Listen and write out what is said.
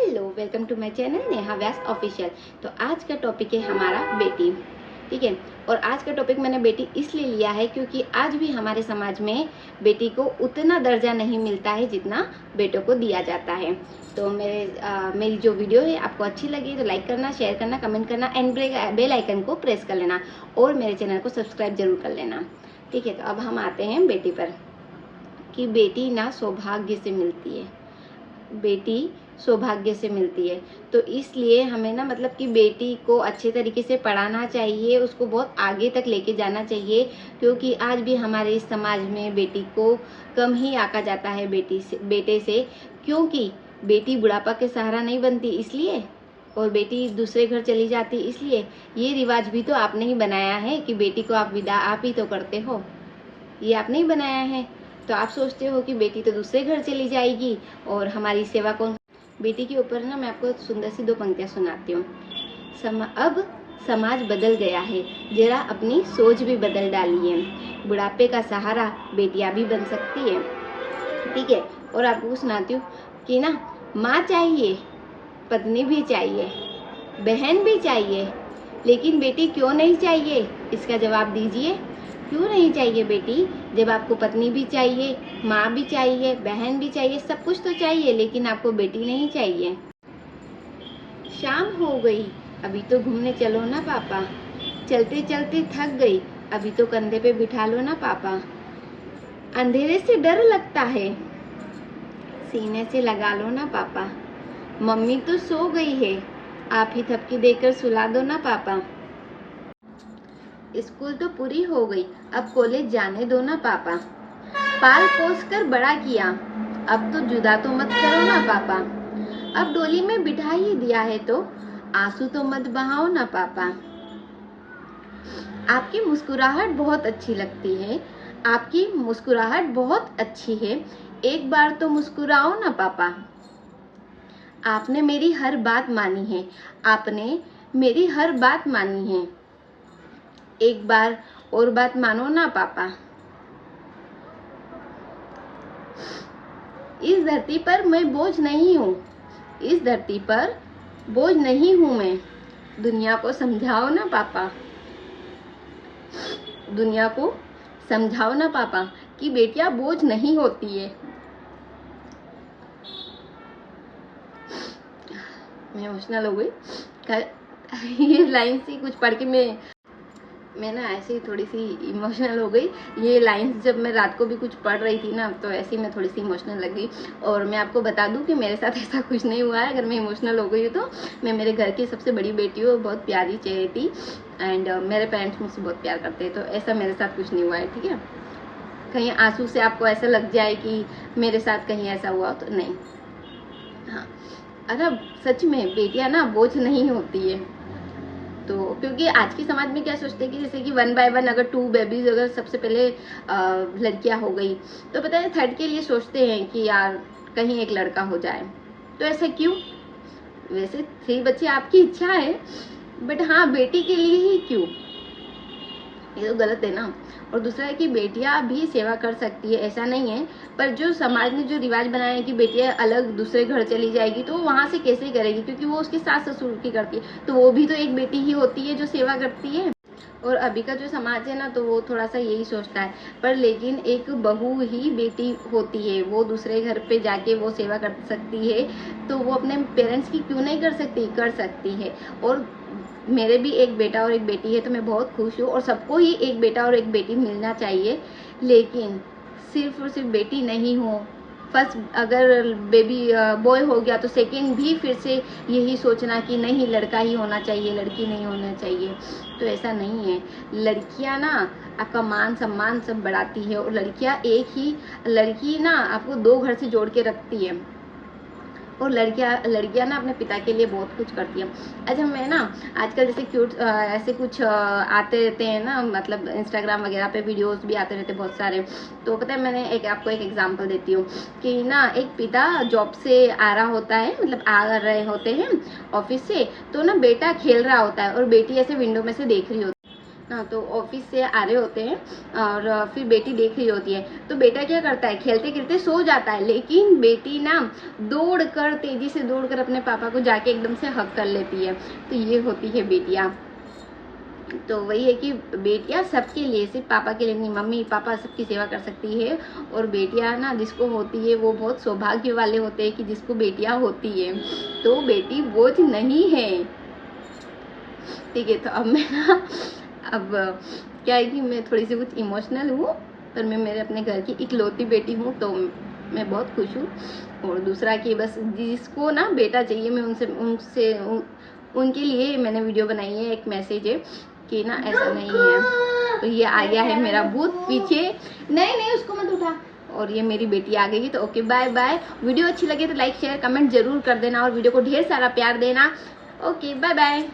Hello, welcome to my channel Neha Vyas official. तो आज का टॉपिक है हमारा बेटी, ठीक है। और आज का टॉपिक मैंने बेटी इसलिए लिया है क्योंकि आज भी हमारे समाज में बेटी को उतना दर्जा नहीं मिलता है जितना बेटों को दिया जाता है। तो मेरी जो वीडियो है आपको अच्छी लगी तो लाइक करना, शेयर करना, कमेंट करना एंड बेल आइकन को प्रेस कर लेना और मेरे चैनल को सब्सक्राइब जरूर कर लेना, ठीक है। तो अब हम आते हैं बेटी पर, कि बेटी ना सौभाग्य से मिलती है, बेटी सौभाग्य से मिलती है। तो इसलिए हमें ना मतलब कि बेटी को अच्छे तरीके से पढ़ाना चाहिए, उसको बहुत आगे तक लेके जाना चाहिए, क्योंकि आज भी हमारे इस समाज में बेटी को कम ही आका जाता है बेटे से, क्योंकि बेटी बुढ़ापा के सहारा नहीं बनती इसलिए, और बेटी दूसरे घर चली जाती इसलिए। ये रिवाज भी तो आपने ही बनाया है कि बेटी को आप विदा आप ही तो करते हो, ये आपने ही बनाया है। तो आप सोचते हो कि बेटी तो दूसरे घर चली जाएगी और हमारी सेवा कौन। बेटी के ऊपर ना मैं आपको सुंदर सी 2 पंक्तियां सुनाती हूँ। अब समाज बदल गया है, जरा अपनी सोच भी बदल डालिए, बुढ़ापे का सहारा बेटियां भी बन सकती है, ठीक है। और आपको सुनाती हूँ कि ना माँ चाहिए, पत्नी भी चाहिए, बहन भी चाहिए, लेकिन बेटी क्यों नहीं चाहिए, इसका जवाब दीजिए। क्यों नहीं चाहिए बेटी, जब आपको पत्नी भी चाहिए, माँ भी चाहिए, बहन भी चाहिए, सब कुछ तो चाहिए, लेकिन आपको बेटी नहीं चाहिए। शाम हो गई, अभी तो घूमने चलो ना पापा, चलते चलते थक गई, अभी तो कंधे पे बिठा लो ना पापा, अंधेरे से डर लगता है, सीने से लगा लो ना पापा, मम्मी तो सो गई है, आप ही थपकी देकर सुला दो ना पापा, स्कूल तो पूरी हो गई, अब कॉलेज जाने दो ना पापा, पाल पोस कर बड़ा किया, अब तो जुदा तो मत करो ना पापा, अब डोली में बिठा ही दिया है तो आंसू तो मत बहाओ ना पापा, आपकी मुस्कुराहट बहुत अच्छी लगती है, आपकी मुस्कुराहट बहुत अच्छी है, एक बार तो मुस्कुराओ ना पापा, आपने मेरी हर बात मानी है, आपने मेरी हर बात मानी है, एक बार और बात मानो ना पापा, इस धरती पर मैं बोझ नहीं हूँ, इस धरती पर बोझ नहीं हूँ मैं, दुनिया को समझाओ ना पापा, दुनिया को समझाओ ना पापा कि बेटियां बोझ नहीं होती है। मैं इमोशनल हो गई ये लाइन से कुछ पढ़ के मैं ना ऐसे ही थोड़ी सी इमोशनल हो गई। ये लाइंस जब मैं रात को भी कुछ पढ़ रही थी ना, तो ऐसे ही मैं थोड़ी सी इमोशनल लग गई। और मैं आपको बता दूं कि मेरे साथ ऐसा कुछ नहीं हुआ है। अगर मैं इमोशनल हो गई हूँ तो मैं मेरे घर की सबसे बड़ी बेटी हूँ, बहुत प्यारी थी एंड मेरे पेरेंट्स मुझसे बहुत प्यार करते हैं, तो ऐसा मेरे साथ कुछ नहीं हुआ है, ठीक है। कहीं आंसू से आपको ऐसा लग जाए कि मेरे साथ कहीं ऐसा हुआ तो नहीं। हाँ, अरे सच में बेटियां ना बोझ नहीं होती है। तो क्योंकि आज के समाज में क्या सोचते हैं कि जैसे कि 1 by 1 अगर 2 बेबीज अगर सबसे पहले लड़कियां हो गई तो पता है 3rd के लिए सोचते हैं कि यार कहीं एक लड़का हो जाए। तो ऐसा क्यों? वैसे 3 बच्चे आपकी इच्छा है, बट हाँ बेटी के लिए ही क्यों, ये तो गलत है ना। और दूसरा है कि बेटियां भी सेवा कर सकती है, ऐसा नहीं है, पर जो समाज ने जो रिवाज बनाया है कि बेटियां अलग दूसरे घर चली जाएगी तो वहां से कैसे करेगी, क्योंकि वो उसके सास ससुर की करती है, तो वो भी तो एक बेटी ही होती है जो सेवा करती है। और अभी का जो समाज है ना, तो वो थोड़ा सा यही सोचता है, पर लेकिन एक बहू ही बेटी होती है, वो दूसरे घर पे जाके वो सेवा कर सकती है, तो वो अपने पेरेंट्स की क्यों नहीं कर सकती, कर सकती है। और मेरे भी एक बेटा और एक बेटी है, तो मैं बहुत खुश हूँ, और सबको ही एक बेटा और एक बेटी मिलना चाहिए, लेकिन सिर्फ और सिर्फ बेटी नहीं हो। फर्स्ट अगर बेबी बॉय हो गया तो सेकंड भी फिर से यही सोचना कि नहीं लड़का ही होना चाहिए, लड़की नहीं होना चाहिए। तो ऐसा नहीं है, लड़कियां ना आपका मान सम्मान सब बढ़ाती है, और लड़की ना आपको 2 घर से जोड़ के रखती है, और लड़कियां ना अपने पिता के लिए बहुत कुछ करती है। अच्छा, मैं ना आजकल जैसे क्यूट ऐसे कुछ आते रहते हैं ना, मतलब इंस्टाग्राम वगैरह पे वीडियोस भी आते रहते हैं बहुत सारे। तो पता है मैंने आपको एक एग्जांपल देती हूँ कि ना एक पिता जॉब से आ रहा होता है, मतलब आ रहे होते हैं ऑफिस से, तो ना बेटा खेल रहा होता है और बेटी ऐसे विंडो में से देख रही होती है। ना, तो ऑफिस से आ रहे होते हैं और फिर बेटी देख रही होती है, तो बेटा क्या करता है, खेलते खेलते सो जाता है, लेकिन बेटी ना तेजी से दौड़ कर अपने पापा को जाके एकदम से हग कर लेती है। तो ये होती है बेटियां। तो वही है कि बेटियां सबके लिए, सिर्फ पापा के लिए नहीं, मम्मी पापा सबकी सेवा कर सकती है। और बेटियां ना जिसको होती है वो बहुत सौभाग्य वाले होते हैं कि जिसको बेटियां होती है। तो बेटी बोझ नहीं है, ठीक है। तो अब मैं ना, अब क्या है कि मैं थोड़ी सी कुछ इमोशनल हूँ, पर मैं मेरे अपने घर की इकलौती बेटी हूँ, तो मैं बहुत खुश हूँ। और दूसरा कि बस जिसको ना बेटा चाहिए, मैं उनके लिए मैंने वीडियो बनाई है। एक मैसेज है कि ना ऐसा नहीं है। तो ये आ गया है मेरा भूत पीछे, नहीं उसको मत उठा। और ये मेरी बेटी आ गई है। तो ओके, बाय बाय। वीडियो अच्छी लगे तो लाइक शेयर कमेंट जरूर कर देना और वीडियो को ढेर सारा प्यार देना। Okay, bye bye.